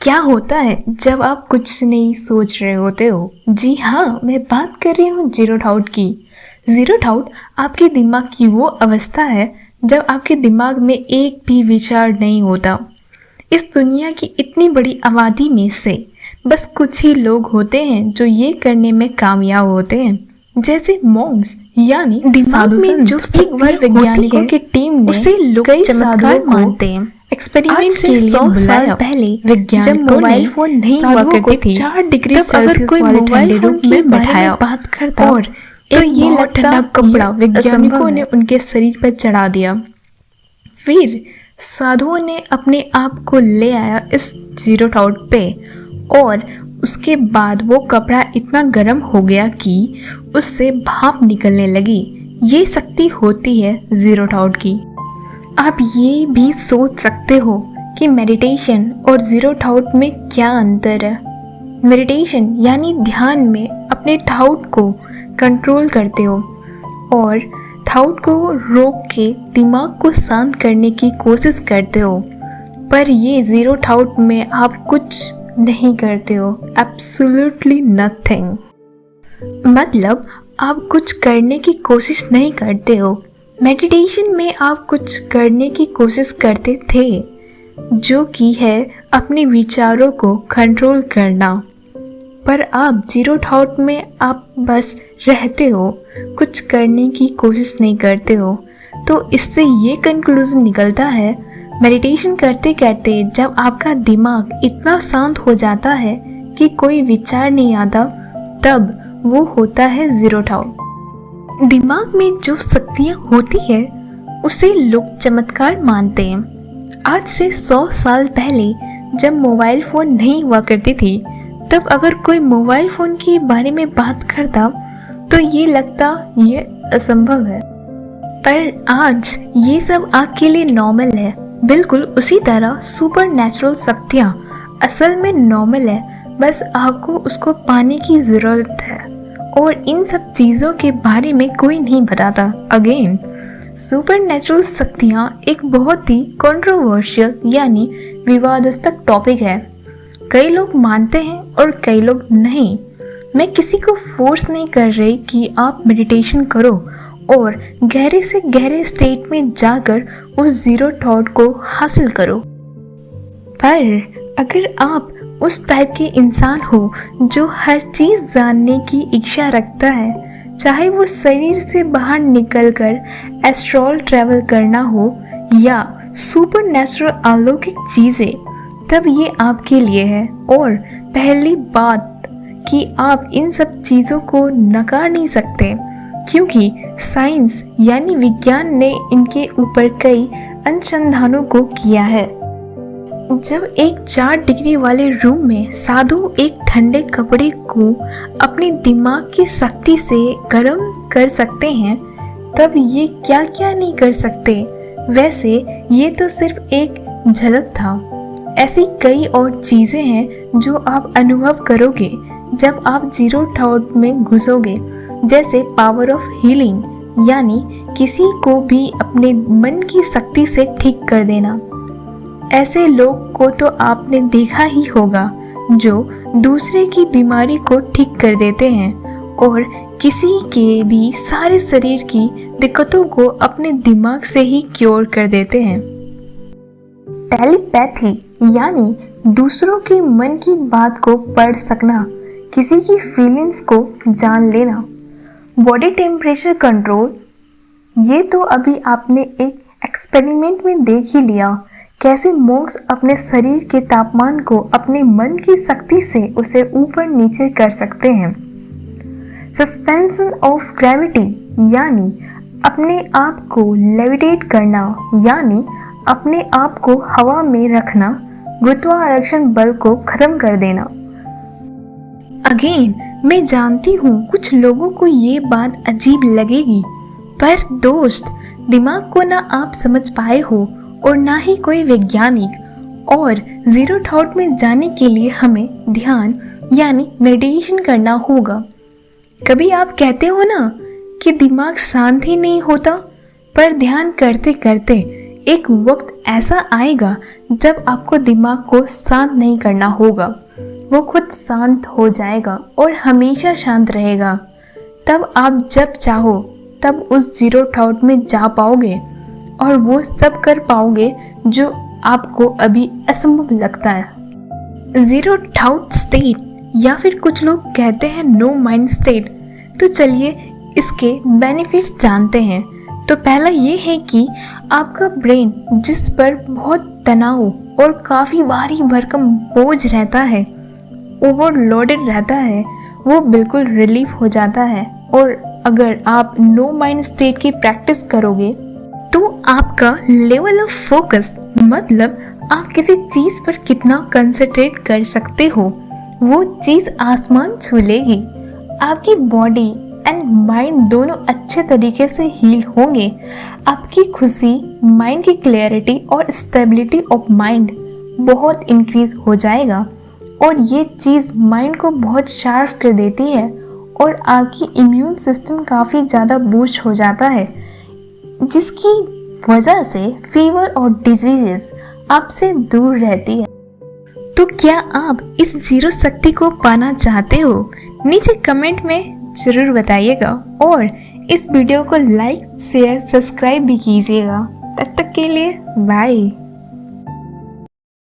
क्या होता है जब आप कुछ नहीं सोच रहे होते हो? जी हाँ, मैं बात कर रही हूँ जीरो डाउट की। जीरो डाउट आपके दिमाग की वो अवस्था है जब आपके दिमाग में एक भी विचार नहीं होता। इस दुनिया की इतनी बड़ी आबादी में से बस कुछ ही लोग होते हैं जो ये करने में कामयाब होते हैं, जैसे मॉन्क्स यानी दिमाग में जो एक बार वैज्ञानिकों की टीम ने उसे लोग कई चमत्कार साधुओं मानते हैं। एक्सपेरिमेंट आज से के लिए 100 साल बुलाया। पहले वैज्ञानिकों जब मोबाइल ने फोन नहीं हुआ साधुओं को करती थी, 4 डिग्री तब अगर सेल्सियस कोई वाले मोबाइल ठंडे फोन रूम के में बारे बैठाया में बात करता और तो एक ये बहुत लगता ठंडा कपड़ा ये वैज्ञानिकों असंभव ने है। उनके शरीर पर चढ़ा दिया। फिर साधुओं ने अपने आप को ले आया इस जीरो डाउट पे और उसके बाद वो कपड़ा इतना गर्म हो गया कि उससे भाप निकलने लगी। ये शक्ति होती है जीरो डाउट की। आप ये भी सोच सकते हो कि मेडिटेशन और जीरो डाउट में क्या अंतर है। मेडिटेशन यानी ध्यान में अपने डाउट को कंट्रोल करते हो और डाउट को रोक के दिमाग को शांत करने की कोशिश करते हो, पर ये जीरो डाउट में आप कुछ नहीं करते हो, एब्सोल्युटली नथिंग। मतलब आप कुछ करने की कोशिश नहीं करते हो। मेडिटेशन में आप कुछ करने की कोशिश करते थे, जो कि है अपने विचारों को कंट्रोल करना, पर आप जीरो डाउट में आप बस रहते हो, कुछ करने की कोशिश नहीं करते हो। तो इससे ये कंक्लूजन निकलता है, मेडिटेशन करते करते जब आपका दिमाग इतना शांत हो जाता है कि कोई विचार नहीं आता, तब वो होता है जीरो डाउट। दिमाग में जो शक्तियाँ होती है उसे लोग चमत्कार मानते हैं। आज से 100 साल पहले जब मोबाइल फ़ोन नहीं हुआ करती थी, तब अगर कोई मोबाइल फ़ोन के बारे में बात करता तो ये लगता ये असंभव है, पर आज ये सब आपके लिए नॉर्मल है। बिल्कुल उसी तरह सुपर नेचुरल शक्तियाँ असल में नॉर्मल है, बस आपको उसको पाने की ज़रूरत है और इन सब चीज़ों के बारे में कोई नहीं बताता। अगेन, सुपर नेचुरल शक्तियाँ एक बहुत ही कंट्रोवर्शियल यानी विवादास्पद टॉपिक है। कई लोग मानते हैं और कई लोग नहीं। मैं किसी को फोर्स नहीं कर रही कि आप मेडिटेशन करो और गहरे से गहरे स्टेट में जाकर उस जीरो डाउट को हासिल करो, पर अगर आप उस टाइप के इंसान हो जो हर चीज़ जानने की इच्छा रखता है, चाहे वो शरीर से बाहर निकलकर एस्ट्रल ट्रैवल करना हो या सुपर नेचुरल अलौकिक चीज़ें, तब ये आपके लिए है। और पहली बात कि आप इन सब चीज़ों को नकार नहीं सकते, क्योंकि साइंस यानी विज्ञान ने इनके ऊपर कई अनुसंधानों को किया है। जब एक 4 डिग्री वाले रूम में साधु एक ठंडे कपड़े को अपने दिमाग की शक्ति से गर्म कर सकते हैं, तब ये क्या क्या नहीं कर सकते। वैसे ये तो सिर्फ एक झलक था। ऐसी कई और चीज़ें हैं जो आप अनुभव करोगे जब आप जीरो डाउट में घुसोगे, जैसे पावर ऑफ हीलिंग यानी किसी को भी अपने मन की शक्ति से ठीक कर देना। ऐसे लोग को तो आपने देखा ही होगा जो दूसरे की बीमारी को ठीक कर देते हैं और किसी के भी सारे शरीर की दिक्कतों को अपने दिमाग से ही क्योर कर देते हैं। टेलीपैथी यानी दूसरों के मन की बात को पढ़ सकना, किसी की फीलिंग्स को जान लेना। बॉडी टेम्परेचर कंट्रोल, ये तो अभी आपने एक एक्सपेरिमेंट में देख ही लिया, कैसे मॉन्क्स अपने शरीर के तापमान को अपने मन की शक्ति से उसे ऊपर नीचे कर सकते हैं। सस्पेंशन ऑफ ग्रेविटी यानी अपने आप को लेविटेट करना, यानी अपने आप को हवा में रखना, गुरुत्वाकर्षण बल को खत्म कर देना। अगेन, मैं जानती हूँ कुछ लोगों को ये बात अजीब लगेगी, पर दोस्त, दिमाग को ना आप समझ पाए हो और ना ही कोई वैज्ञानिक। और जीरो डाउट में जाने के लिए हमें ध्यान यानी मेडिटेशन करना होगा। कभी आप कहते हो ना कि दिमाग शांत ही नहीं होता, पर ध्यान करते करते एक वक्त ऐसा आएगा जब आपको दिमाग को शांत नहीं करना होगा, वो खुद शांत हो जाएगा और हमेशा शांत रहेगा। तब आप जब चाहो तब उस जीरो थाउट में जा पाओगे और वो सब कर पाओगे जो आपको अभी असंभव लगता है। जीरो थाउट स्टेट या फिर कुछ लोग कहते हैं नो माइंड स्टेट। तो चलिए इसके बेनिफिट जानते हैं। तो पहला ये है कि आपका ब्रेन जिस पर बहुत तनाव और काफ़ी भारी भरकम बोझ रहता है, ओवरलोडेड रहता है, वो बिल्कुल रिलीफ हो जाता है। और अगर आप नो माइंड स्टेट की प्रैक्टिस करोगे तो आपका लेवल ऑफ फोकस, मतलब आप किसी चीज़ पर कितना कंसंट्रेट कर सकते हो, वो चीज़ आसमान छू लेगी। आपकी बॉडी एंड माइंड दोनों अच्छे तरीके से हील होंगे। आपकी खुशी, माइंड की क्लैरिटी और स्टेबिलिटी ऑफ माइंड बहुत इंक्रीज हो जाएगा और ये चीज़ माइंड को बहुत शार्प कर देती है और आपकी इम्यून सिस्टम काफ़ी ज़्यादा बूस्ट हो जाता है, जिसकी वजह से फीवर और डिजीजेस आपसे दूर रहती है। तो क्या आप इस जीरो शक्ति को पाना चाहते हो? नीचे कमेंट में ज़रूर बताइएगा और इस वीडियो को लाइक, शेयर, सब्सक्राइब भी कीजिएगा। तब तक के लिए बाय।